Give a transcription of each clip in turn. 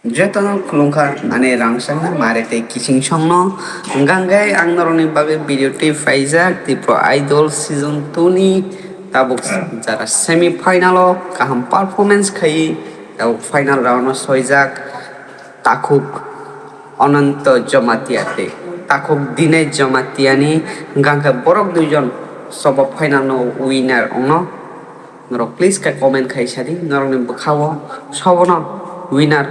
Jetono kulungka ane rangsang marete kising songno ganggai ang naroni bagai video ti Faizak ti Pro Idol season 2 ni tabuk jara semi final kaham performance khai tabuk final round soijak takuk Ananta জমাতিয়াতে takuk dine জমাতিয়ানি gangka borok duijon sobo final no winner ono norok please ka comment khai sadi norok ni bukhawo sobono winner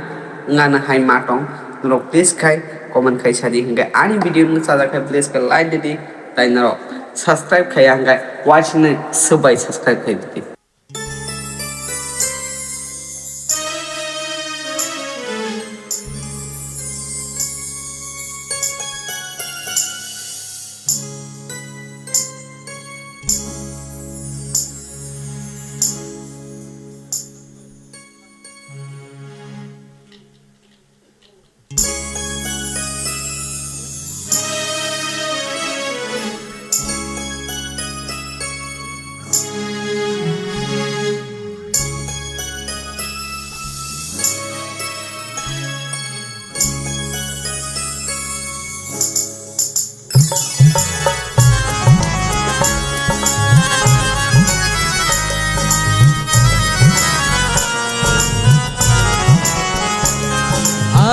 ngana hai matong norok please khai comment khai sadi hingga ani video nu sada khai please ka like didi tai norok subscribe khai hingga watch ne subai subscribe khai didi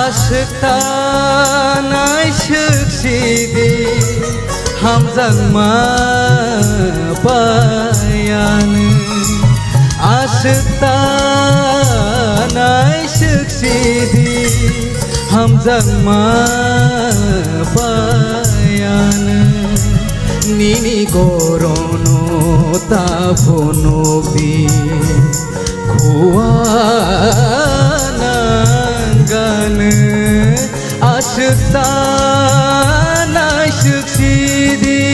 Aşıkta aşık sidi Hamzangma bayanı Aşıkta aşık sidi Hamzangma bayanı Nini gorono tapono bi Kuana Ganı aşıktan aşık sidi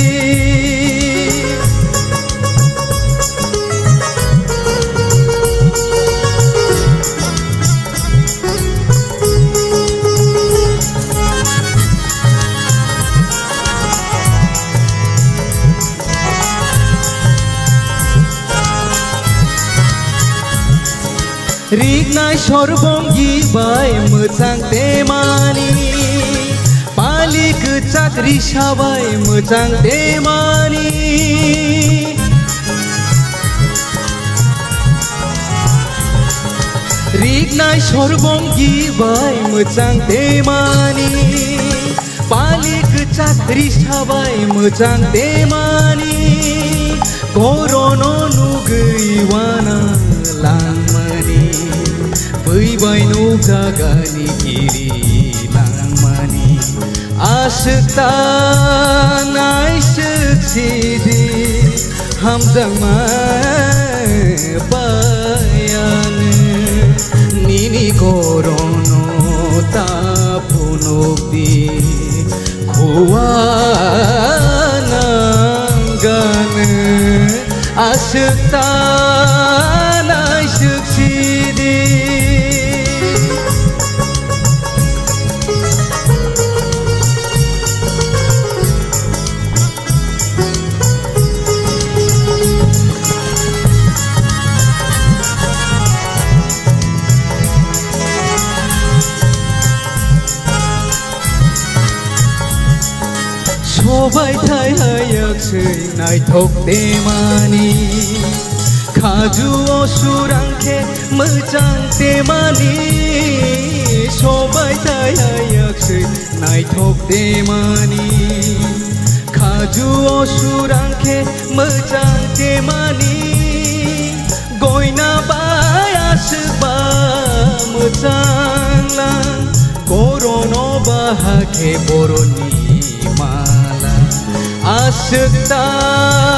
Rignai sorbongi bai moजां temani Palik cakri sabai moजां temani Rignai sorbongi bai moजां temani Palik cakri sabai moजां temani Korono nugeiwana langmani Băi nu gagani kiri langmani Aşıktan aşık sidi Hamzangma bayanı Nini korono tapuno bi Kuana ganı Aşıktan aşık sidi Sobai thai hayaksai naithok temani Khaju surangkhe moजां temani Sobai thai hayaksai naithok temani Khaju surangkhe moजां temani Goina bai asba moजां lang Korono bahake boroni Aşıktan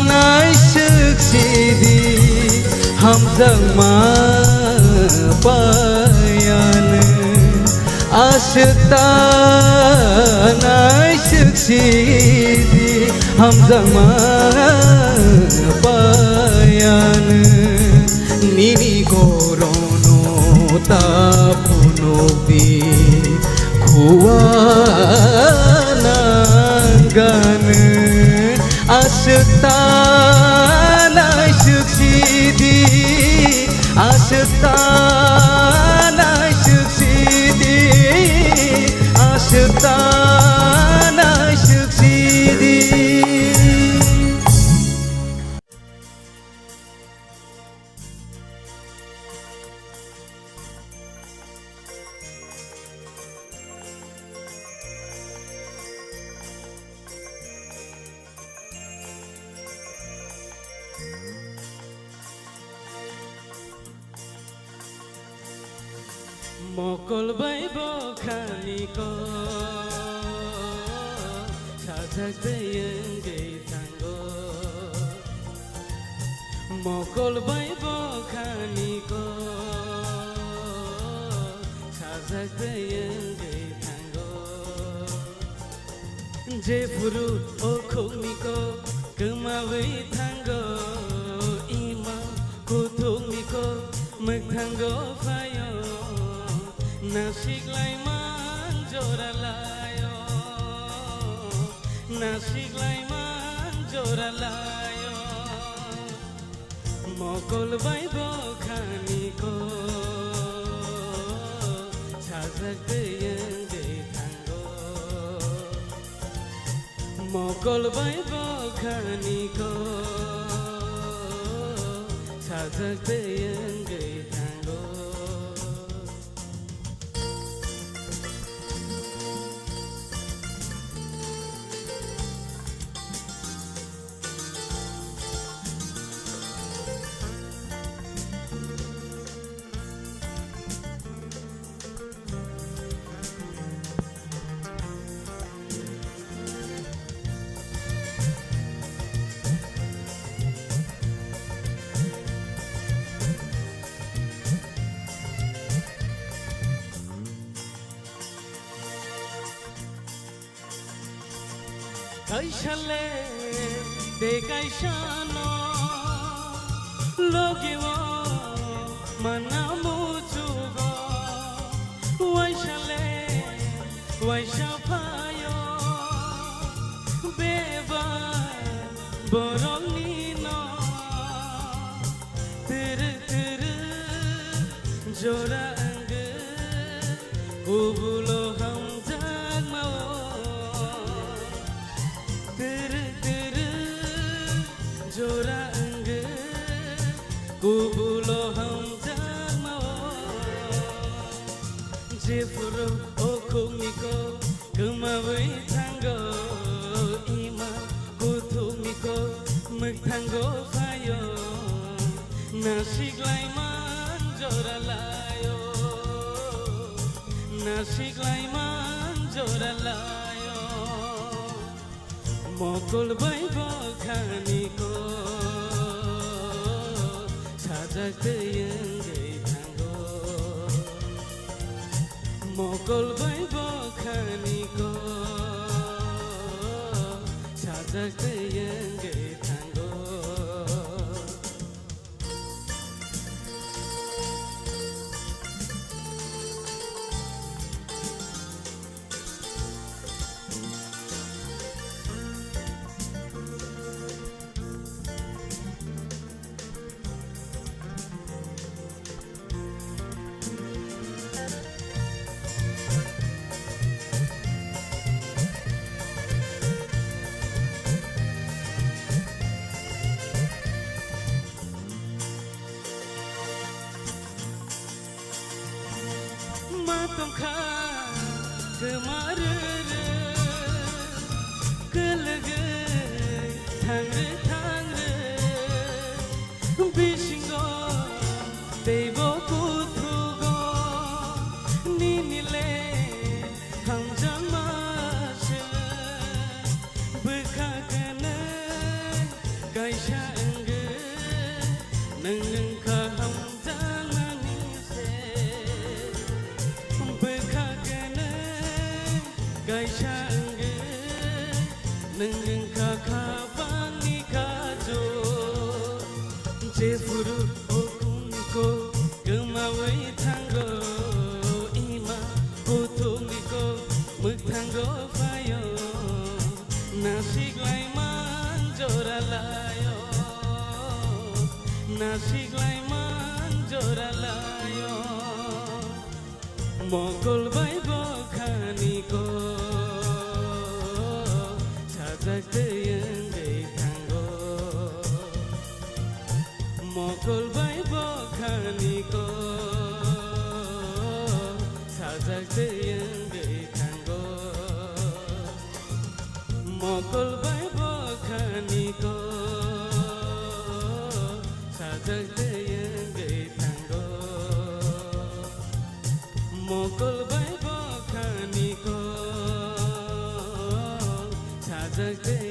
aşık sidi Hamzangma bayanı Aşıktan aşık sidi Hamzangma bayanı Nini gorono tapuno bi Kuana ganı aşıktan aşık sidi Aşıktan aşık sidi Mokol Bible Kaniko Sajak Deyeng Gay Tango Mokol Bible Kaniko Sajak Deyeng Gay Tango Je Puru Okumiko Kemawi Tango Ima Kutumiko Megtango Fayo Nasik Laiman Joralayo Nasik Laiman Joralayo Mokol Baibo Kaniko Sajak Deyeng Gay Tango Mokol Baibo Kaniko Sajak Deyeng Gay Tango Kaishale de kaishano logiwo manamuchugo waishale waishapayo beba borolino tere tere jora ang kubulo hamjag mao Jora angge kubulo hamjag mao Jepuro okumiko kemawi tango Ima kutumiko megtango fayo Nasik laiman joralayo Nasik laiman joralayo Mokol Baibo Kaniko Sajak Deyeng Gay Tango Mokol Baibo Kaniko Sajak Deyeng Gay Tango Matongkha kemarere kelegai thangre thangre bisingo deibo kuthugo ninile hamjang mashe bekakane kaisha engge nangka hamjang manise Gaisha angge nangeng kakabang nikajo Jepuru okumiko kemawi tango Ima kutumiko megtango fayo Nasik laiman joralayo Nasik laiman joralayo Mokol Baibo Kaniko Sajak Deyeng Gay Tango Mokol Baibo Kaniko Sajak Deyeng Gay Tango Mokol Baibo Kaniko Sajak Deyeng Gay Tango मकल बाय बखानिको छाजक्दै